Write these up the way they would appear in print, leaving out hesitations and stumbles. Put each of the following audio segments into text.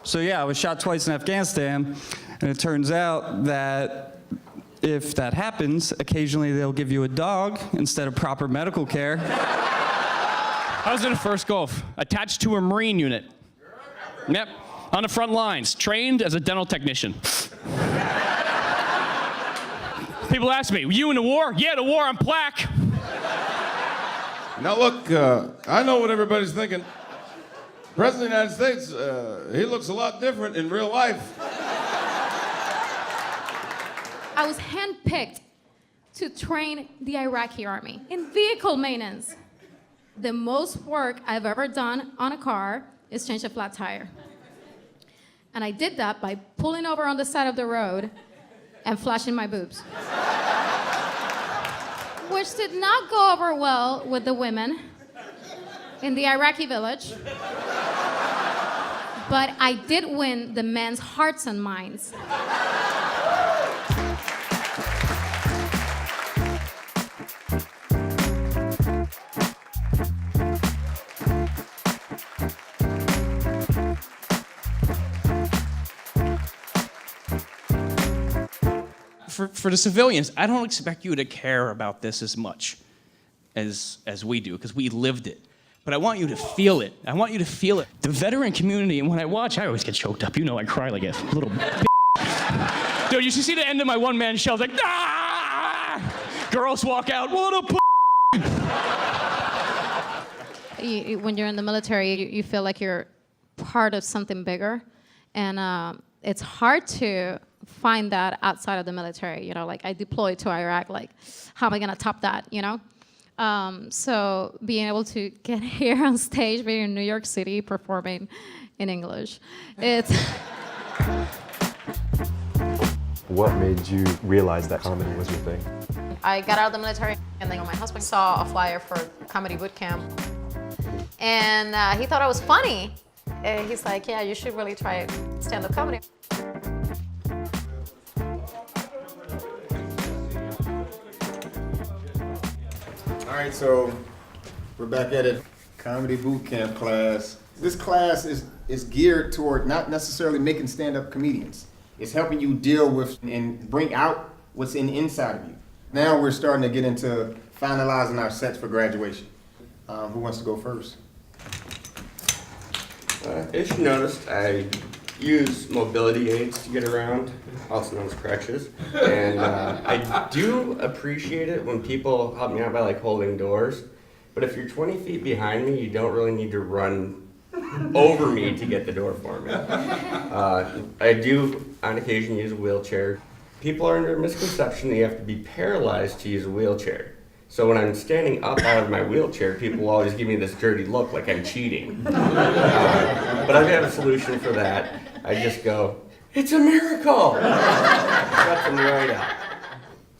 So yeah, I was shot twice in Afghanistan, and it turns out that if that happens, occasionally they'll give you a dog instead of proper medical care. I was in a first Gulf, attached to a Marine unit. Yep, on the front lines, trained as a dental technician. People ask me, you in the war? Yeah, the war on plaque. Now look, I know what everybody's thinking. President of the United States, he looks a lot different in real life. I was handpicked to train the Iraqi army in vehicle maintenance. The most work I've ever done on a car is change a flat tire. And I did that by pulling over on the side of the road and flashing my boobs. Which did not go over well with the women in the Iraqi village. But I did win the men's hearts and minds. For the civilians, I don't expect you to care about this as much as we do, because we lived it. But I want you to feel it. I want you to feel it. The veteran community, and when I watch, I always get choked up. You know I cry like a little Dude, you should see the end of my one-man show. Like, ah! Girls walk out, what a When you're in the military, you feel like you're part of something bigger. And it's hard to find that outside of the military. You know, like I deployed to Iraq, like how am I gonna top that, you know? So being able to get here on stage, being in New York City, performing in English, it's... What made you realize that comedy was your thing? I got out of the military, and then my husband saw a flyer for Comedy Bootcamp, and he thought I was funny. And he's like, yeah, you should really try stand-up comedy. All right, so we're back at it. Comedy Bootcamp class. This class is geared toward not necessarily making stand-up comedians. It's helping you deal with and bring out what's inside of you. Now we're starting to get into finalizing our sets for graduation. Who wants to go first? As you noticed, I use mobility aids to get around, also known as crutches. And I do appreciate it when people help me out by like holding doors. But if you're 20 feet behind me, you don't really need to run over me to get the door for me. I do, on occasion, use a wheelchair. People are under a misconception that you have to be paralyzed to use a wheelchair. So when I'm standing up out of my wheelchair, people will always give me this dirty look like I'm cheating. But I have a solution for that. I just go, it's a miracle! Shut them right up.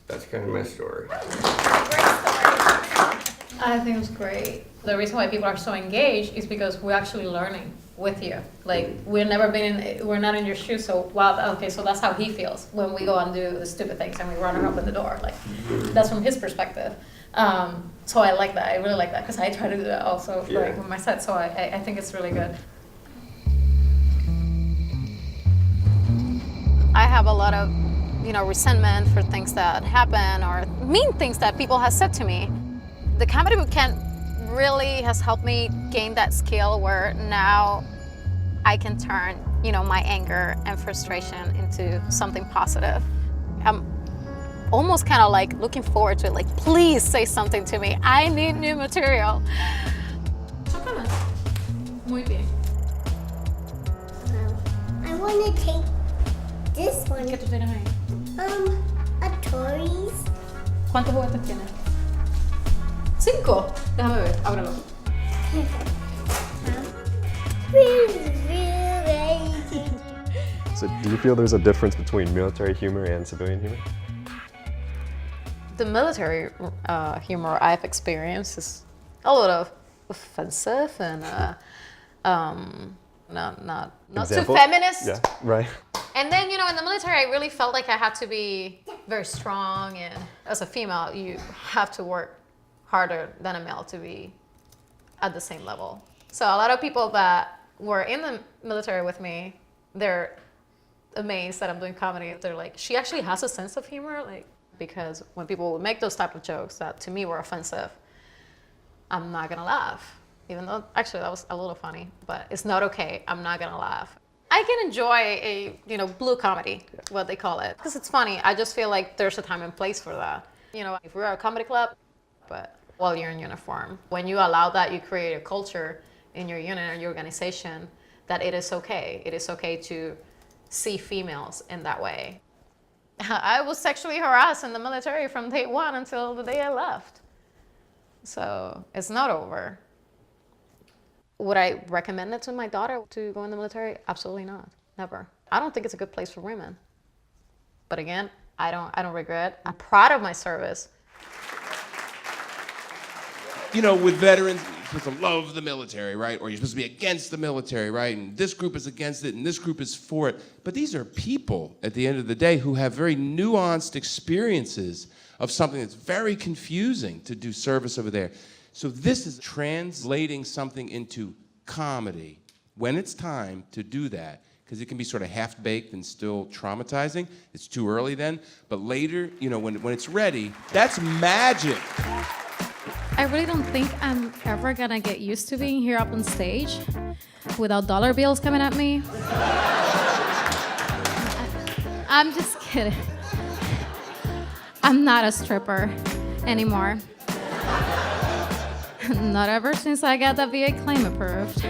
That's kind of my story. I think it was great. The reason why people are so engaged is because we're actually learning with you. Like, we're not in your shoes, so wow, okay, so that's how he feels when we go and do the stupid things and we run her up in the door. Like, that's from his perspective. So I like that, I really like that, because I try to do that also like with my set, so I think it's really good. I have a lot of, resentment for things that happen or mean things that people have said to me. The Comedy Bootcamp really has helped me gain that skill where now I can turn, my anger and frustration into something positive. I'm almost kind of like looking forward to it, like, please say something to me. I need new material. Muy bien. I want to take this one. ¿Qué tú tienes ahí? A Tories. ¿Cuántos juguetes tienes? 5. Déjame ver, ábrelo. So do you feel there's a difference between military humor and civilian humor? The military humor I've experienced is a little offensive and not Example? too feminist. Yeah, right. And then, in the military, I really felt like I had to be very strong, and as a female, you have to work harder than a male to be at the same level. So a lot of people that were in the military with me They're amazed that I'm doing comedy. They're like, she actually has a sense of humor, like, because when people would make those type of jokes that to me were offensive, I'm not gonna laugh. Even though actually that was a little funny, but it's not okay. I'm not gonna laugh. I can enjoy a, blue comedy, what they call it, because it's funny. I just feel like there's a time and place for that. If we're a comedy club, but while you're in uniform, when you allow that, you create a culture in your unit or your organization that it is okay. It is okay to see females in that way. I was sexually harassed in the military from day one until the day I left. So it's not over. Would I recommend it to my daughter to go in the military? Absolutely not. Never. I don't think it's a good place for women. But again, I don't regret. I'm proud of my service. With veterans, you're supposed to love the military, right? Or you're supposed to be against the military, right? And this group is against it and this group is for it. But these are people at the end of the day who have very nuanced experiences of something that's very confusing to do service over there. So this is translating something into comedy when it's time to do that, because it can be sort of half-baked and still traumatizing. It's too early then, but later, when it's ready, that's magic. I really don't think I'm ever gonna get used to being here up on stage without dollar bills coming at me. I'm just kidding. I'm not a stripper anymore. Not ever since I got the VA claim approved.